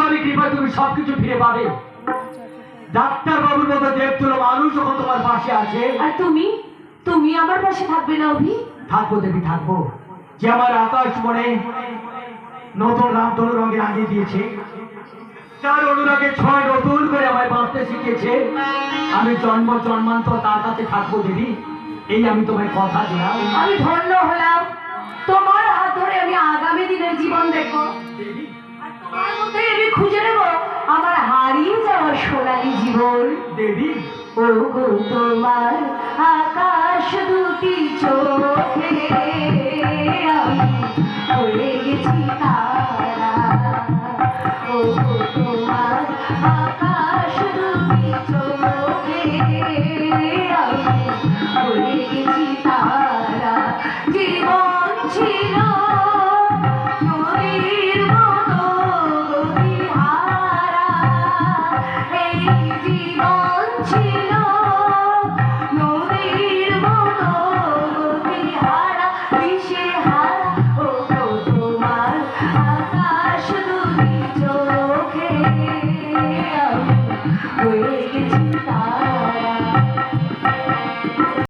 স্বামী কৃপায় তুমি সবকিছু ফিরে পাবে। ডাক্তার বাবুর মতো দেবতুল্য মানুষ যখন তোমার পাশে আছে। আর তুমি তুমি আমার পাশে থাকবে না অভি? থাকবো দেবী, থাকবো। যে আমার আকাশ মনে নতুন রামধনু রঙে রাঙিয়ে দিয়েছে, তার অনুরাগে ছয় নতুন করে আমায় বাঁচতে শিখেছে, আমি জন্ম জন্মান্তর তার কাছে থাকবো দেবী। এই আমি তোমায় কথা দিলাম। আমি ধন্য হলাম, তোমার হাত ধরে আমি আগামী দিনের জীবন দেখবো। আর তোমার মধ্যে আমি খুঁজে নেব আমার হারিয়ে যাওয়া সোনালী জীবন। দেবী ও গো তোমার আকাশ দুটি চোখে আমি হয়ে গেছি তারা। ও গো তোমার আকাশ দুটি চোখে আমি হয়ে গেছি তারা। জীবন ছিল নদীর মতো গতিহারা, এই জীবন ছিল নদীর মতো গতিহারা, দিশেহারা। ও গো তোমার আকাশ দুটি চোখে আমি হয়ে গেছি তারা।